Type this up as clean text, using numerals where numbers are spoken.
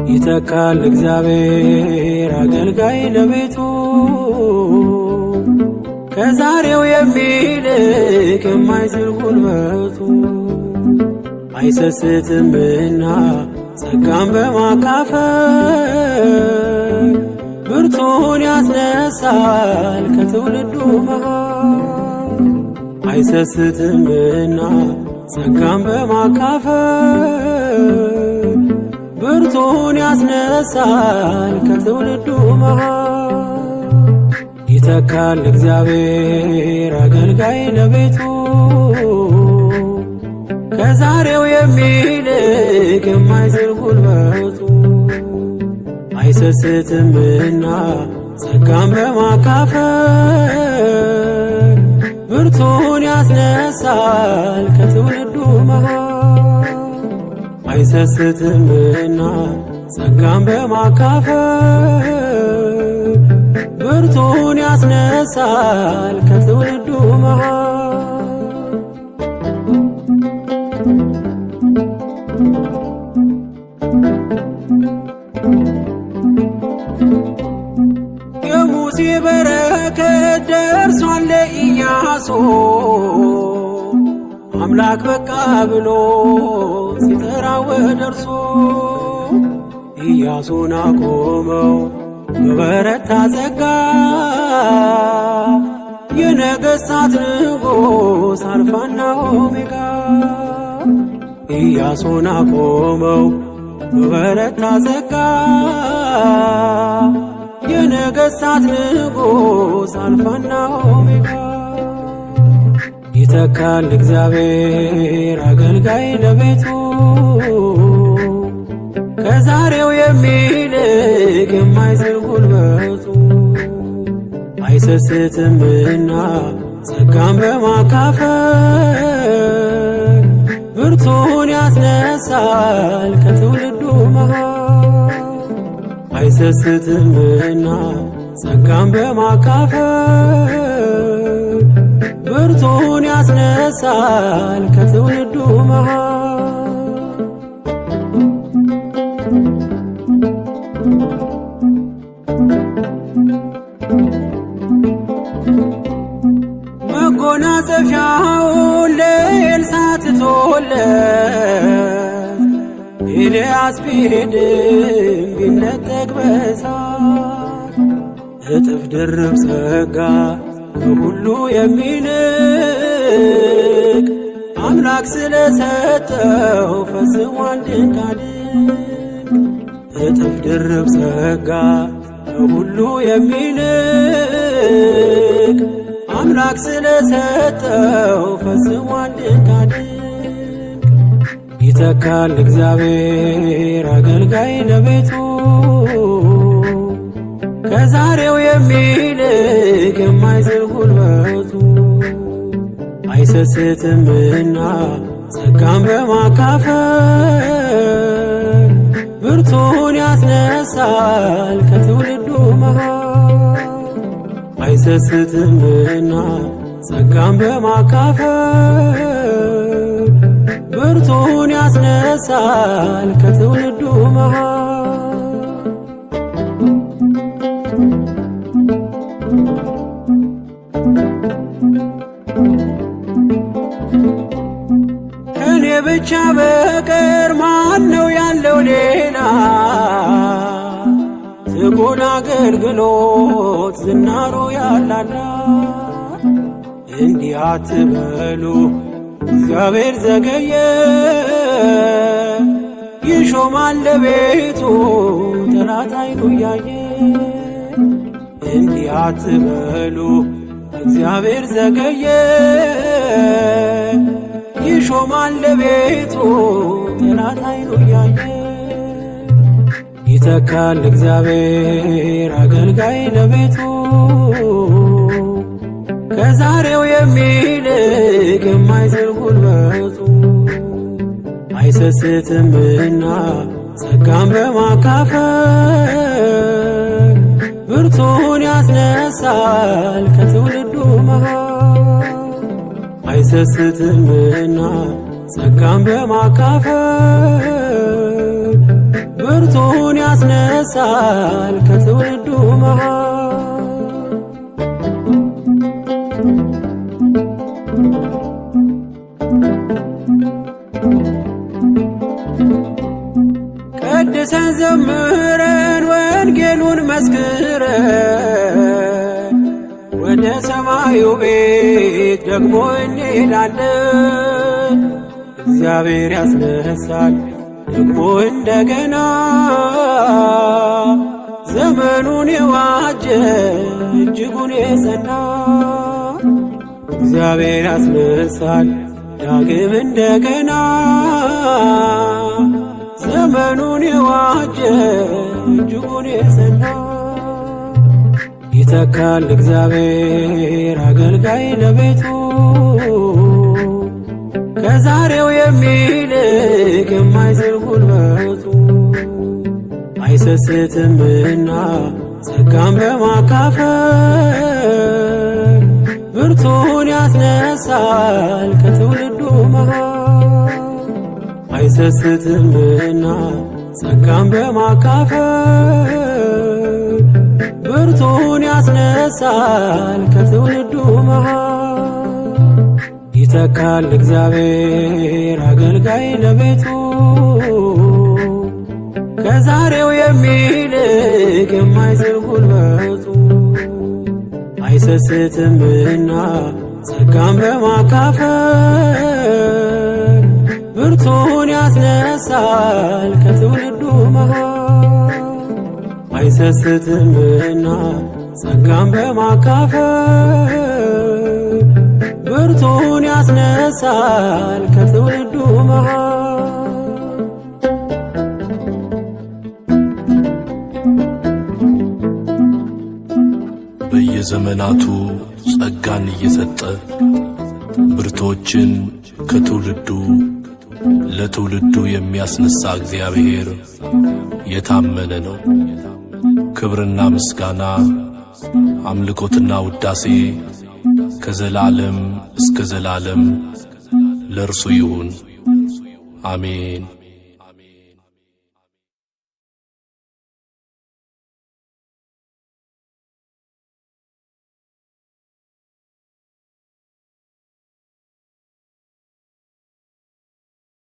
ይተካል እግዚአብሔር አገልጋይ ለቤቱ ከዛሬው የሚልቅ የማይዝል ጉልበቱ አይሰስትምና ጸጋን በማካፈል ብርቱን ያስነሳል ከትውልዱ መሃል አይሰስትምና ጸጋን በማካፈል ብርቱን ያስነሳል ከትውልዱ መሃል ይተካል እግዚአብሔር አገልጋይ ለቤቱ ከዛሬው የሚልቅ የማይዝል ጉልበቱ አይሰስትምና ጸጋን በማካፈል ብርቱን ያስነሳል ከትውልዱ መሃል አይሰስትምና ጸጋን በማካፈል ብርቱን ያስነሳል ከትውልዱ መሃል የሙሴ በረከት ደርሷል ለኢያሱ አምላክ በቃ ብሎ ሲጠራው ደርሶ ኢያሱን አቆመው በበረታ ጸጋ የነገሥታት ንጉሥ አልፋና ኦሜጋ ኢያሱን አቆመው በበረታ ጸጋ የነገሥታት ንጉሥ አልፋና ኦሜጋ ይተካል እግዚአብሔር አገልጋይ ለቤቱ ከዛሬው የሚልቅ የማይዝል ጉልበቱ አይሰስትምና ጸጋን በማካፈል ብርቱን ያስነሳል ከትውልዱ መሃል አይሰስትምና ጸጋን በማካፈል ብርቱን ያስነሳል ከትውልዱ መሃል መጎናጸፊያውን ለኤልሳዕ ትቶለት ኤልያስ ቢሄድም ቢነጠቅ በእሳት እጥፍ ድርብ ጸጋ ከሁሉ የሚልቅ አምላክ ስለሰጠው ፈጽሟል ድንቅ እጥፍ ድርብ ጸጋ ከሁሉ የሚልቅ አምላክ ስለሰጠው ፈጽሟል ድንቅ ይተካል እግዚአብሔር አገልጋይ ለቤቱ ከዛሬው የሚልቅ የማይዝል ጉልበቱ አይሰስትምና ጸጋን በማካፈል ብርቱን ያስነሳል ከትውልዱ መሃል አይሰስትምና ጸጋን በማካፈል ብርቱን ያስነሳል ከትውልዱ መሃል ከኔ ብቻ በቀር ማን ነው ያለው ሌላ ትጉን አገልግሎት ዝናሩ ያላላ እንዲህ አትበሉ እግዚአብሔር ዘገየ ይሾማል ለቤቱ ጠላት አይኑ እያየ እንዲህ አትበሉ እግዚአብሔር ዘገየ ይሾማል ለቤቱ ጠላት አይኑ እያየ ይተካል እግዚአብሔር አገልጋይ ለቤቱ ከዛሬው የሚልቅ የማይዝል ጉልበቱ አይሰስትምና ጸጋን በማካፈል ብርቱን ያስነሳል ከትውልዱ መሃል። አይሰስትምና ጸጋን በማካፈል ብርቱን ያስነሳል ከትውልዱ መሃል። ቀድሰን ዘምረን ወንጌሉን መስክረን ወደ ሰማዩ ቤት ደግሞ እንሄዳለን። እግዚአብሔር ያስነሳል ደግሞ እንደገና ዘመኑን የዋጀ እጅጉን የጸና። እግዚአብሔር ያስነሳል ዳግም እንደገና ዘመኑን የዋጀ እጅጉን የጸና። ይተካል እግዚአብሔር አገልጋይ ለቤቱ ከዛሬው የሚልቅ የማይዝል ጉልበቱ። አይሰስትምና ጸጋን በማካፈል ብርቱን ያስነሳል ከትውልዱ መሃል። አይሰስትምና ጸጋን በማካፈል ብርቱን ያስነሳል ከትውልዱ መሃል። ይተካል እግዚአብሔር አገልጋይ ለቤቱ ከዛሬው የሚልቅ የማይዝል ጉልበቱ። አይሰስትምና ጸጋን በማካፈል ብርቱን ያስነሳል ከትውልዱ መሃል። አይሰስትምና ጸጋን በማካፈል ብርቱን ያስነሳል ከትውልዱ መሃል። በየዘመናቱ ጸጋን እየሰጠ ብርቶችን ከትውልዱ ለትውልዱ የሚያስነሳ እግዚአብሔር የታመነ ነው። ክብርና ምስጋና አምልኮትና ውዳሴ ከዘላለም እስከ ዘላለም ለእርሱ ይሁን፣ አሜን።